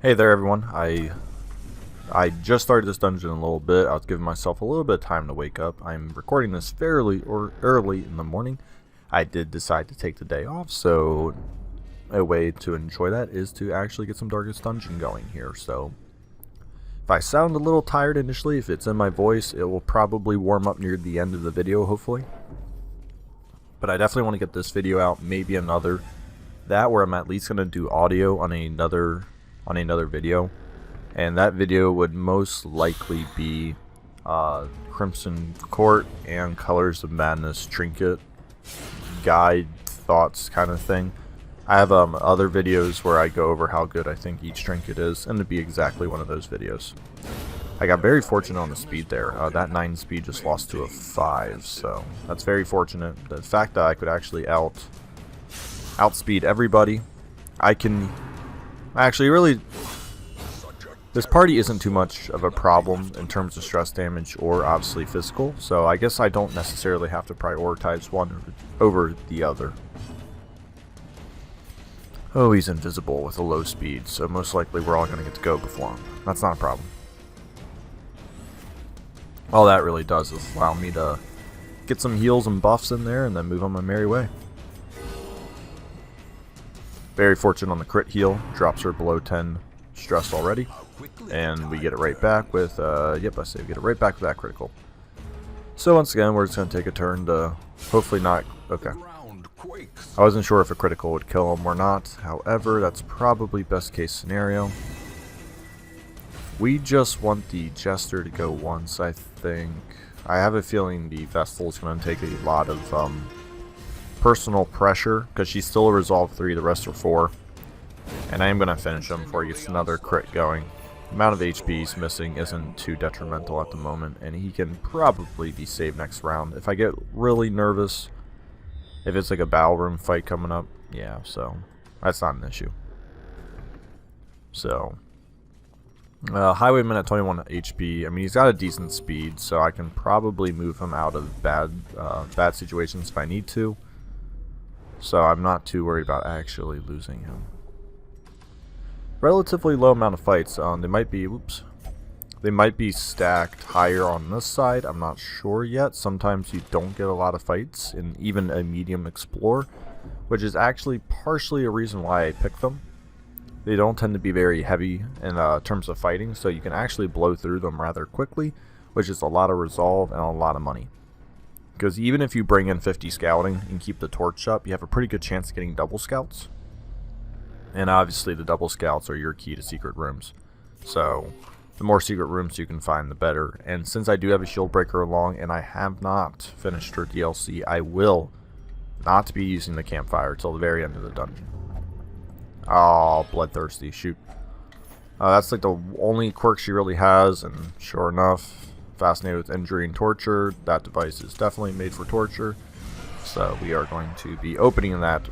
Hey there everyone, I just started this dungeon a little bit. I was giving myself a little bit of time to wake up. I'm recording this fairly early in the morning. I did decide to take the day off, so a way to enjoy that is to actually get some Darkest Dungeon going here. So if I sound a little tired initially, if it's in my voice, it will probably warm up near the end of the video, hopefully. But I definitely want to get this video out, maybe another, that where I'm at least going to do audio on another video, and that video would most likely be Crimson Court and Colors of Madness trinket guide thoughts kind of thing. I have other videos where I go over how good I think each trinket is, and it'd be exactly one of those videos. I got very fortunate on the speed there. That 9 speed just lost to a 5, so that's very fortunate. The fact that I could actually outspeed everybody. I can actually really, this party isn't too much of a problem in terms of stress damage or obviously physical, so I guess I don't necessarily have to prioritize one over the other. Oh, he's invisible with a low speed, so most likely we're all going to get to go before him. That's not a problem. All that really does is allow me to get some heals and buffs in there and then move on my merry way. Very fortunate on the crit heal, drops her below 10 stress already, and we get it right back with, yep, I say we get it right back with that critical. So once again, we're just going to take a turn to hopefully not, okay. I wasn't sure if a critical would kill him or not, however, that's probably best case scenario. We just want the Jester to go once, I think. I have a feeling the Vestal is going to take a lot of, personal pressure, because she's still a resolve 3, the rest are 4, and I am going to finish him before he gets another crit going. The amount of HP he's missing isn't too detrimental at the moment, and he can probably be saved next round. If I get really nervous, if it's like a battle room fight coming up, yeah, so that's not an issue. So Highwayman at 21 HP, I mean, he's got a decent speed, so I can probably move him out of bad situations if I need to. So I'm not too worried about actually losing him. Relatively low amount of fights. They might be, they might be stacked higher on this side. I'm not sure yet. Sometimes you don't get a lot of fights in even a medium explore, which is actually partially a reason why I picked them. They don't tend to be very heavy in terms of fighting, so you can actually blow through them rather quickly, which is a lot of resolve and a lot of money. Because even if you bring in 50 scouting and keep the torch up, you have a pretty good chance of getting double scouts. And obviously the double scouts are your key to secret rooms. So the more secret rooms you can find, the better. And since I do have a shield breaker along and I have not finished her DLC, I will not be using the campfire till the very end of the dungeon. Oh, bloodthirsty, shoot. That's like the only quirk she really has, and sure enough, fascinated with injury and torture. That device is definitely made for torture. So we are going to be opening that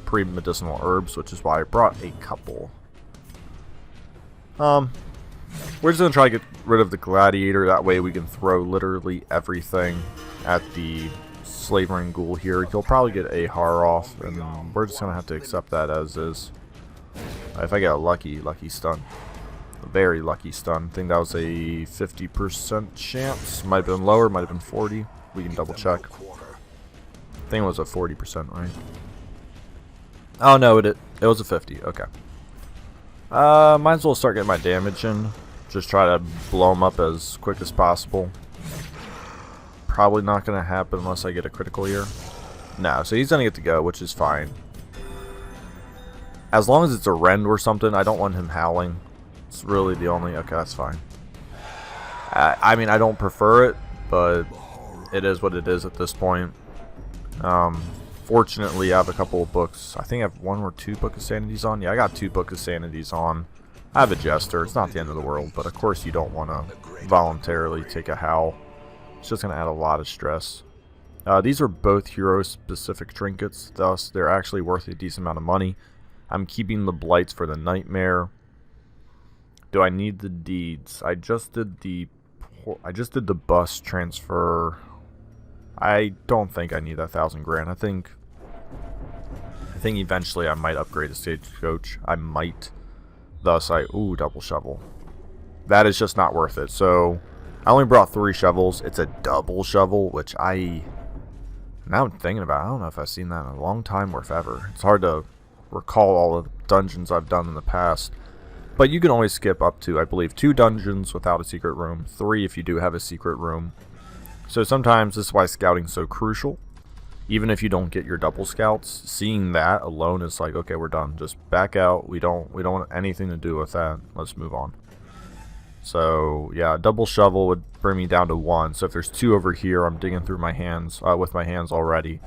pre-medicinal herbs, which is why I brought a couple. We're just going to try to get rid of the gladiator. That way we can throw literally everything at the slavering ghoul here. He'll probably get a har off, and we're just going to have to accept that as is. If I get a lucky stun. A very lucky stun. I think that was a 50% chance. Might have been lower, might have been 40. We can double check. I think it was a 40%, right? Oh no, it was a 50. Okay. Might as well start getting my damage in. Just try to blow him up as quick as possible. Probably not going to happen unless I get a critical here. No, so he's going to get to go, which is fine. As long as it's a rend or something, I don't want him howling. It's really the only... Okay, that's fine. I mean, I don't prefer it, but it is what it is at this point. Fortunately, I have a couple of books. I think I have 1 or 2 Book of Sanities on. Yeah, I got 2 Book of Sanities on. I have a Jester. It's not the end of the world, but of course you don't want to voluntarily take a howl. It's just going to add a lot of stress. These are both hero-specific trinkets, thus they're actually worth a decent amount of money. I'm keeping the Blights for the Nightmare. Do I need the deeds? I just did the bus transfer. I don't think I need that 1,000 grand. I think eventually I might upgrade the stagecoach. I might. Thus, ooh, double shovel. That is just not worth it. So, I only brought 3 shovels. It's a double shovel, which now I'm thinking about it, I don't know if I've seen that in a long time or if ever. It's hard to recall all the dungeons I've done in the past. But you can always skip up to, I believe, 2 dungeons without a secret room. 3 if you do have a secret room. So sometimes this is why scouting's so crucial. Even if you don't get your double scouts, seeing that alone is like, okay, we're done. Just back out. We don't want anything to do with that. Let's move on. So yeah, a double shovel would bring me down to 1. So if there's 2 over here, I'm digging through my hands with my hands already.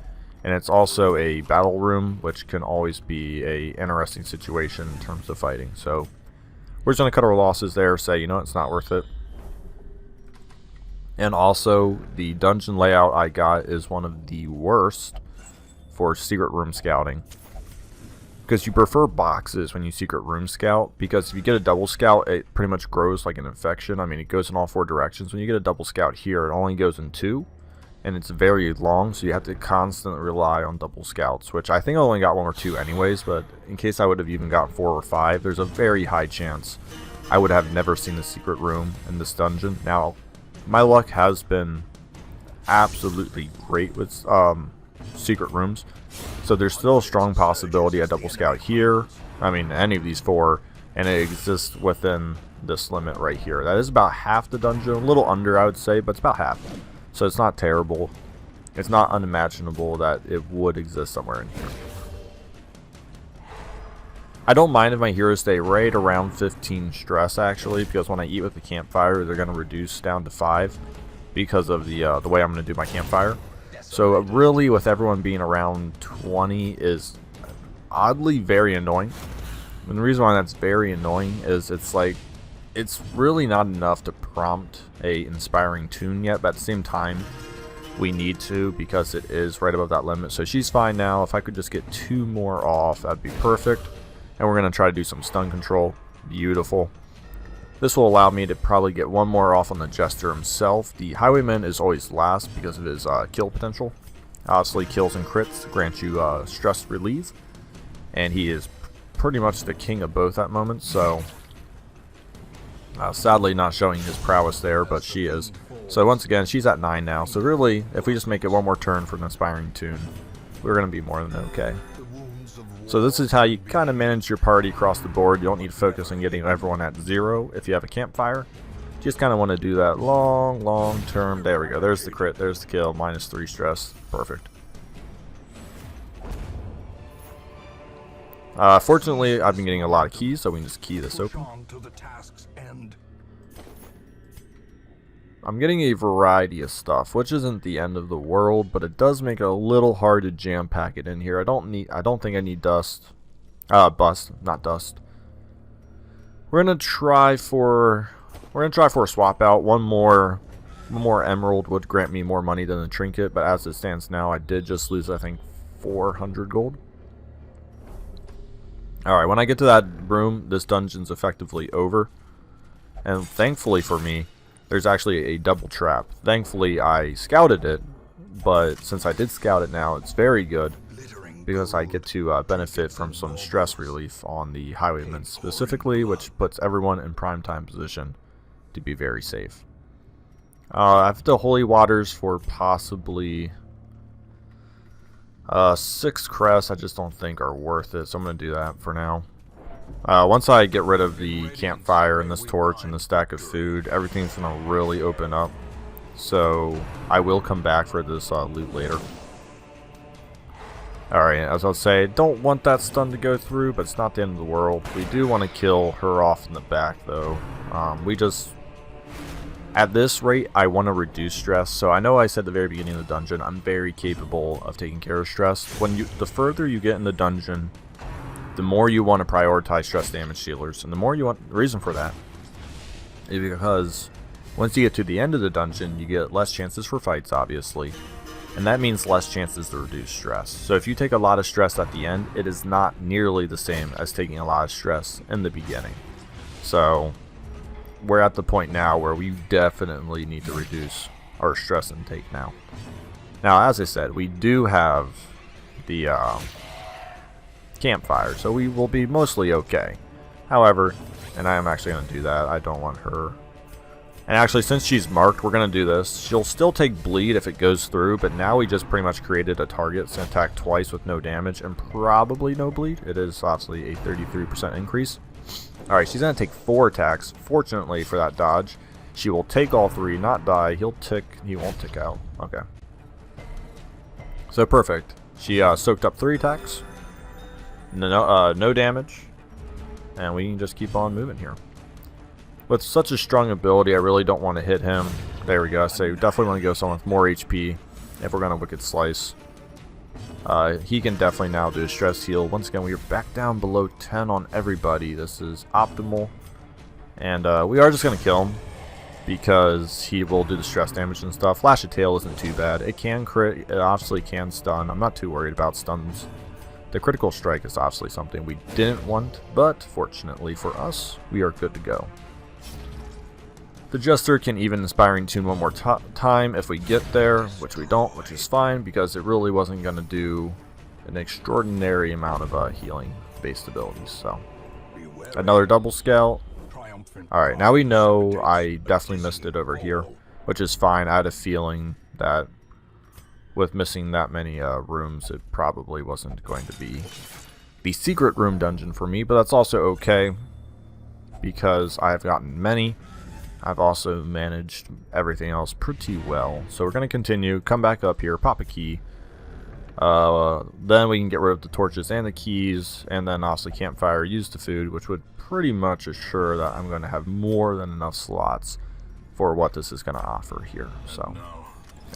And it's also a battle room, which can always be a interesting situation in terms of fighting. So we're just gonna cut our losses there. Say, you know, it's not worth it. And also, the dungeon layout I got is one of the worst for secret room scouting. Because you prefer boxes when you secret room scout. Because if you get a double scout, it pretty much grows like an infection. I mean, it goes in all 4 directions. When you get a double scout here, it only goes in 2. And it's very long, so you have to constantly rely on double scouts. Which I think I only got 1 or 2 anyways. But in case I would have even got 4 or 5, there's a very high chance I would have never seen the secret room in this dungeon. Now, my luck has been absolutely great with secret rooms. So there's still a strong possibility a double scout here. I mean, any of these 4. And it exists within this limit right here. That is about half the dungeon. A little under, I would say, but it's about half. So it's not terrible. It's not unimaginable that it would exist somewhere in here. I don't mind if my heroes stay right around 15 stress, actually, because when I eat with the campfire, they're going to reduce down to 5 because of the way I'm going to do my campfire. So really, with everyone being around 20 is oddly very annoying. And the reason why that's very annoying is it's like, it's really not enough to prompt a inspiring tune yet, but at the same time, we need to because it is right above that limit. So she's fine now. If I could just get 2 more off, that'd be perfect. And we're going to try to do some stun control. Beautiful. This will allow me to probably get 1 more off on the Jester himself. The Highwayman is always last because of his kill potential. Obviously, kills and crits grant you stress relief. And he is pretty much the king of both at the moment. So, sadly not showing his prowess there, but she is. So once again, she's at 9 now. So really, if we just make it 1 more turn for an inspiring tune, we're going to be more than okay. So this is how you kind of manage your party across the board. You don't need to focus on getting everyone at 0 if you have a campfire. You just kind of want to do that long term. There we go. There's the crit. There's the kill. -3 stress. Perfect. Fortunately, I've been getting a lot of keys, so we can just key this open. I'm getting a variety of stuff, which isn't the end of the world, but it does make it a little hard to jam pack it in here. I don't think I need bust, not dust. We're gonna try for a swap out. One more emerald would grant me more money than a trinket, but as it stands now, I did just lose, I think, 400 gold. Alright, when I get to that room, this dungeon's effectively over. And thankfully for me, there's actually a double trap. Thankfully, I scouted it, but since I did scout it now, it's very good because I get to benefit from some stress relief on the Highwaymen specifically, which puts everyone in prime time position to be very safe. I have the Holy Waters for possibly 6 crests. I just don't think are worth it, so I'm going to do that for now. Once I get rid of the campfire and this torch and the stack of food, everything's going to really open up. So I will come back for this loot later. Alright, as I'll say, don't want that stun to go through, but it's not the end of the world. We do want to kill her off in the back, though. At this rate, I want to reduce stress. So I know I said at the very beginning of the dungeon, I'm very capable of taking care of stress. The further you get in the dungeon, the more you want to prioritize stress damage dealers. And the reason for that is because once you get to the end of the dungeon, you get less chances for fights, obviously. And that means less chances to reduce stress. So if you take a lot of stress at the end, it is not nearly the same as taking a lot of stress in the beginning. So we're at the point now where we definitely need to reduce our stress intake now. Now, as I said, we do have the campfire, so we will be mostly okay. However, and I am actually going to do that. I don't want her. And actually, since she's marked, we're going to do this. She'll still take bleed if it goes through, but now we just pretty much created a target to attack twice with no damage and probably no bleed. It is obviously a 33% increase. Alright, she's going to take 4 attacks. Fortunately for that dodge, she will take all 3, not die. He won't tick out. Okay. So perfect. She soaked up 3 attacks. No damage. And we can just keep on moving here. With such a strong ability, I really don't want to hit him. There we go. So we definitely want to go someone with more HP if we're going to Wicked Slice. He can definitely now do a stress heal. Once again, we are back down below 10 on everybody. This is optimal. And we are just going to kill him because he will do the stress damage and stuff. Flash of Tail isn't too bad. It can crit. It obviously can stun. I'm not too worried about stuns. The critical strike is obviously something we didn't want, but fortunately for us, we are good to go. The Jester can even Inspiring Tune one more time if we get there, which we don't, which is fine, because it really wasn't going to do an extraordinary amount of healing-based abilities. So, another double scout. Alright, now we know I definitely missed it over here, which is fine. I had a feeling that with missing that many rooms, it probably wasn't going to be the secret room dungeon for me, but that's also okay, because I've gotten many. I've also managed everything else pretty well. So we're going to continue, come back up here, pop a key. Then we can get rid of the torches and the keys, and then obviously campfire, use the food, which would pretty much assure that I'm going to have more than enough slots for what this is going to offer here. So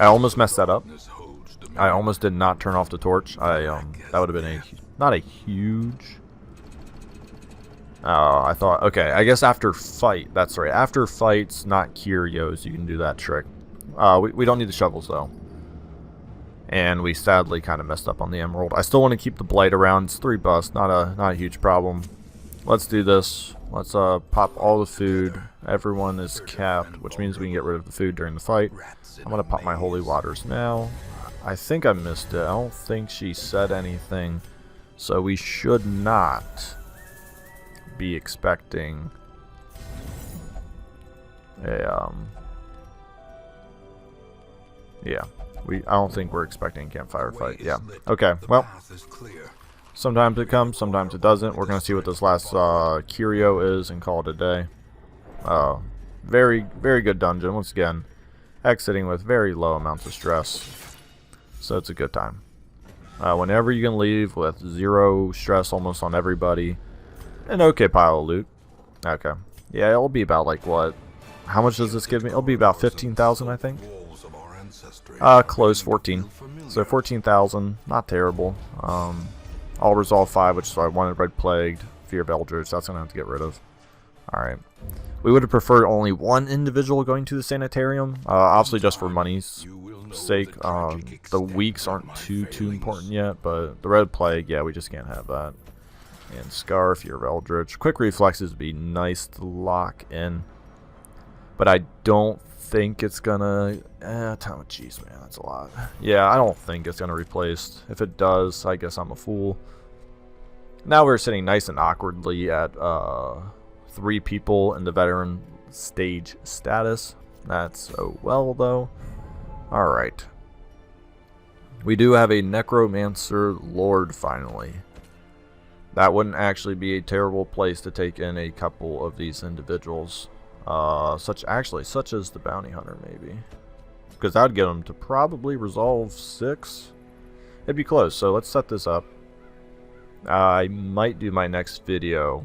I almost messed that up. I almost did not turn off the torch. That would have been not a huge... I thought, okay, I guess after fight, that's right. After fights, not curios, you can do that trick. We don't need the shovels, though. And we sadly kind of messed up on the emerald. I still want to keep the blight around. It's 3 busts, not a huge problem. Let's do this. Let's pop all the food. Everyone is capped, which means we can get rid of the food during the fight. I'm going to pop my holy waters now. I think I missed it. I don't think she said anything. So we should not be expecting a yeah, I don't think we're expecting a campfire fight. Yeah, okay, well, sometimes it comes, sometimes it doesn't. We're gonna see what this last curio is and call it a day. Very good dungeon. Once again, exiting with very low amounts of stress, so it's a good time. Whenever you can leave with 0 stress almost on everybody. An okay pile of loot. Okay. Yeah, it'll be about like what? How much does this give me? It'll be about 15,000, I think. Close 14. So 14,000, not terrible. I'll resolve 5, which is I wanted Red Plagued, Fear of Eldritch. That's gonna have to get rid of. All right. We would have preferred only one individual going to the sanitarium. Obviously, just for money's sake. The weeks aren't too important yet, but the Red Plague, yeah, we just can't have that. And Scarf, Fear of Eldritch. Quick Reflexes would be nice to lock in. But I don't think it's gonna... jeez, man, that's a lot. Yeah, I don't think it's gonna replace. If it does, I guess I'm a fool. Now we're sitting nice and awkwardly at 3 people in the veteran stage status. That's oh well, though. Alright. We do have a Necromancer Lord, finally. That wouldn't actually be a terrible place to take in a couple of these individuals. Such as the Bounty Hunter, maybe. Because that would get them to probably resolve 6. It'd be close, so let's set this up. I might do my next video.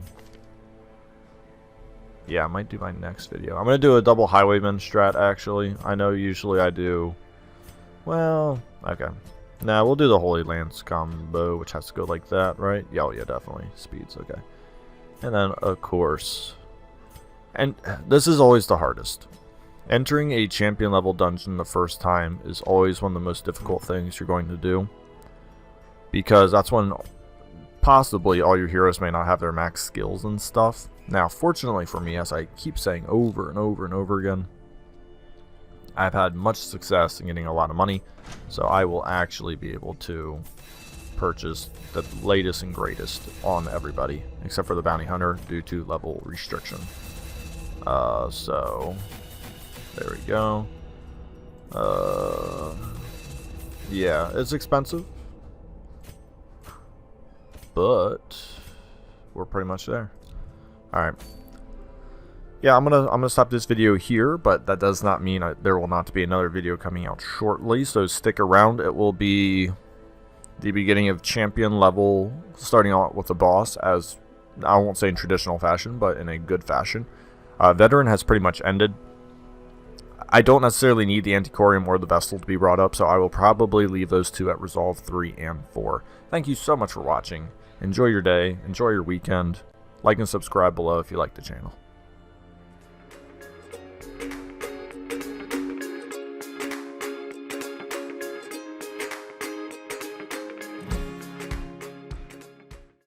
Yeah, I might do my next video. I'm going to do a double Highwayman strat, actually. I know usually I do... Well, okay. Nah, we'll do the Holy Lance combo, which has to go like that, right? Yeah, oh, yeah, definitely. Speed's okay. And then, of course... And this is always the hardest. Entering a champion level dungeon the first time is always one of the most difficult things you're going to do. Because that's when possibly all your heroes may not have their max skills and stuff. Now, fortunately for me, as I keep saying over and over and over again, I've had much success in getting a lot of money, so I will actually be able to purchase the latest and greatest on everybody, except for the bounty hunter due to level restriction. So there we go. Yeah, it's expensive, but we're pretty much there. All right. Yeah, I'm gonna stop this video here, but that does not mean there will not be another video coming out shortly. So stick around. It will be the beginning of champion level, starting out with the boss, as I won't say in traditional fashion, but in a good fashion. Veteran has pretty much ended. I don't necessarily need the Antiquarium or the Vestal to be brought up, so I will probably leave those two at Resolve 3 and 4. Thank you so much for watching. Enjoy your day. Enjoy your weekend. Like and subscribe below if you like the channel.